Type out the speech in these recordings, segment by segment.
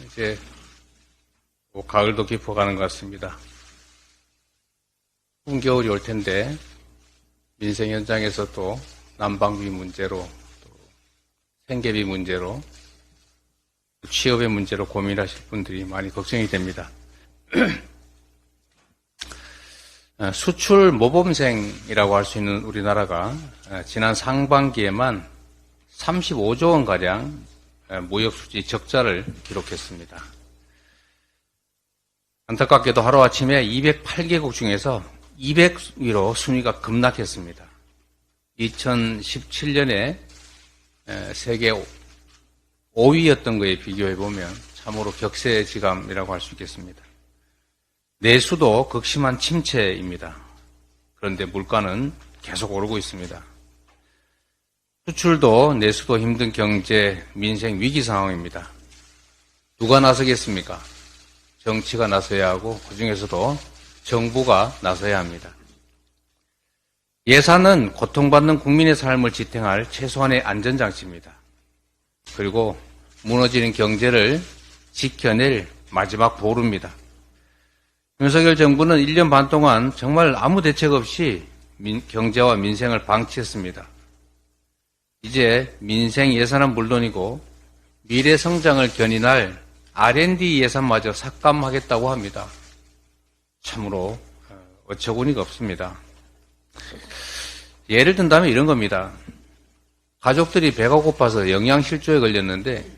이제 가을도 깊어가는 것 같습니다. 추운 겨울이 올 텐데 민생 현장에서 또 난방비 문제로, 또 생계비 문제로, 취업의 문제로 고민하실 분들이 많이 걱정이 됩니다. 수출 모범생이라고 할 수 있는 우리나라가 지난 상반기에만 35조 원가량 무역수지 적자를 기록했습니다. 안타깝게도 하루아침에 208개국 중에서 200위로 순위가 급락했습니다. 2017년에 세계 5위였던 거에 비교해보면 참으로 격세지감이라고 할 수 있겠습니다. 내수도 극심한 침체입니다. 그런데 물가는 계속 오르고 있습니다. 수출도 내수도 힘든 경제, 민생 위기 상황입니다. 누가 나서겠습니까? 정치가 나서야 하고 그중에서도 정부가 나서야 합니다. 예산은 고통받는 국민의 삶을 지탱할 최소한의 안전장치입니다. 그리고 무너지는 경제를 지켜낼 마지막 보루입니다. 윤석열 정부는 1년 반 동안 정말 아무 대책 없이 경제와 민생을 방치했습니다. 이제 민생 예산은 물론이고 미래 성장을 견인할 R&D 예산마저 삭감하겠다고 합니다. 참으로 어처구니가 없습니다. 예를 든다면 이런 겁니다. 가족들이 배가 고파서 영양실조에 걸렸는데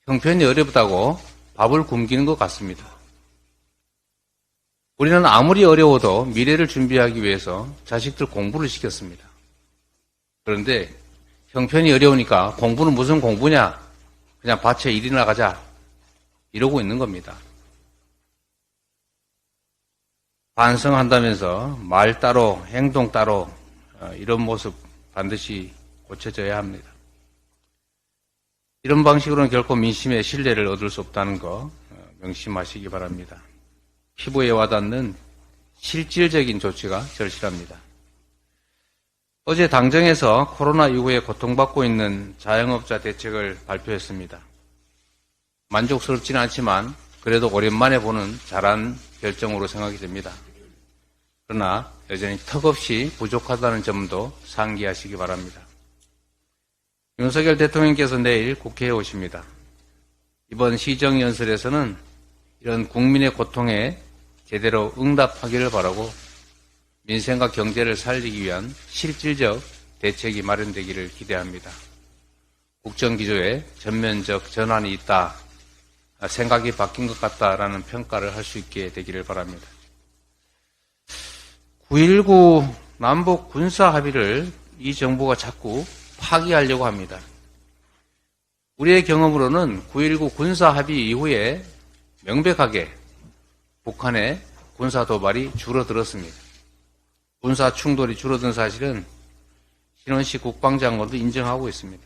형편이 어렵다고 밥을 굶기는 것 같습니다. 우리는 아무리 어려워도 미래를 준비하기 위해서 자식들 공부를 시켰습니다. 그런데 형편이 어려우니까 공부는 무슨 공부냐? 그냥 밭에 일이나 가자. 이러고 있는 겁니다. 반성한다면서 말 따로 행동 따로 이런 모습 반드시 고쳐져야 합니다. 이런 방식으로는 결코 민심의 신뢰를 얻을 수 없다는 거 명심하시기 바랍니다. 피부에 와닿는 실질적인 조치가 절실합니다. 어제 당정에서 코로나 이후에 고통받고 있는 자영업자 대책을 발표했습니다. 만족스럽지는 않지만 그래도 오랜만에 보는 잘한 결정으로 생각이 됩니다. 그러나 여전히 턱없이 부족하다는 점도 상기하시기 바랍니다. 윤석열 대통령께서 내일 국회에 오십니다. 이번 시정연설에서는 이런 국민의 고통에 제대로 응답하기를 바라고 민생과 경제를 살리기 위한 실질적 대책이 마련되기를 기대합니다. 국정기조에 전면적 전환이 있다, 생각이 바뀐 것 같다라는 평가를 할 수 있게 되기를 바랍니다. 9.19 남북 군사 합의를 이 정부가 자꾸 파기하려고 합니다. 우리의 경험으로는 9.19 군사 합의 이후에 명백하게 북한의 군사 도발이 줄어들었습니다. 군사 충돌이 줄어든 사실은 신원식 국방장관도 인정하고 있습니다.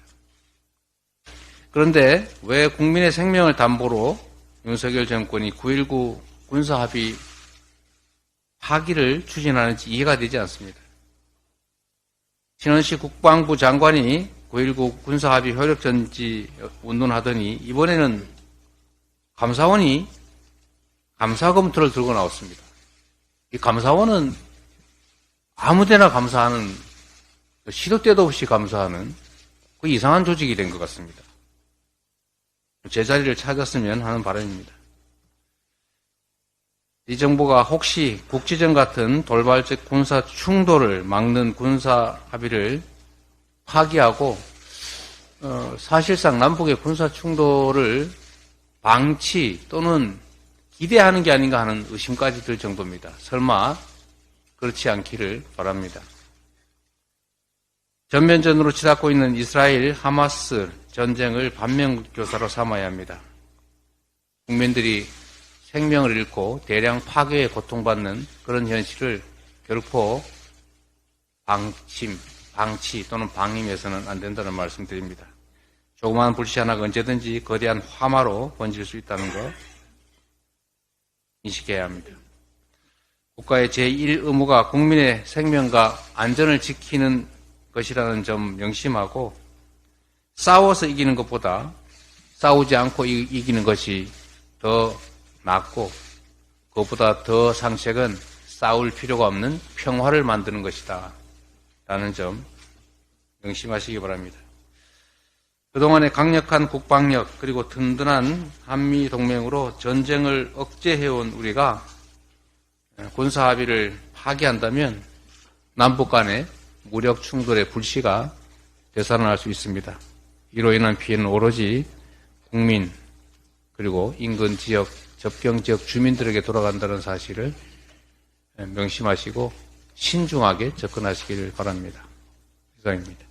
그런데 왜 국민의 생명을 담보로 윤석열 정권이 9.19 군사 합의 파기를 추진하는지 이해가 되지 않습니다. 신원식 국방부 장관이 9.19 군사 합의 효력 정지 운동하더니 이번에는 감사원이 감사 검토를 들고 나왔습니다. 이 감사원은 아무데나 감사하는, 시도 때도 없이 감사하는 그 이상한 조직이 된 것 같습니다. 제자리를 찾았으면 하는 바람입니다. 이 정부가 혹시 국지전 같은 돌발적 군사 충돌을 막는 군사 합의를 파기하고 사실상 남북의 군사 충돌을 방치 또는 기대하는 게 아닌가 하는 의심까지 들 정도입니다. 설마 그렇지 않기를 바랍니다. 전면전으로 치닫고 있는 이스라엘 하마스 전쟁을 반면교사로 삼아야 합니다. 국민들이 생명을 잃고 대량 파괴에 고통받는 그런 현실을 결코 방치 또는 방임해서는 안 된다는 말씀드립니다. 조그마한 불씨 하나가 언제든지 거대한 화마로 번질 수 있다는 거 인식해야 합니다. 국가의 제1 의무가 국민의 생명과 안전을 지키는 것이라는 점 명심하고 싸워서 이기는 것보다 싸우지 않고 이기는 것이 더 낫고 그것보다 더 상책은 싸울 필요가 없는 평화를 만드는 것이다 라는 점 명심하시기 바랍니다. 그동안의 강력한 국방력 그리고 든든한 한미동맹으로 전쟁을 억제해온 우리가 군사합의를 파기한다면 남북 간의 무력 충돌의 불씨가 되살아날 수 있습니다. 이로 인한 피해는 오로지 국민 그리고 인근 지역, 접경 지역 주민들에게 돌아간다는 사실을 명심하시고 신중하게 접근하시기를 바랍니다. 이상입니다.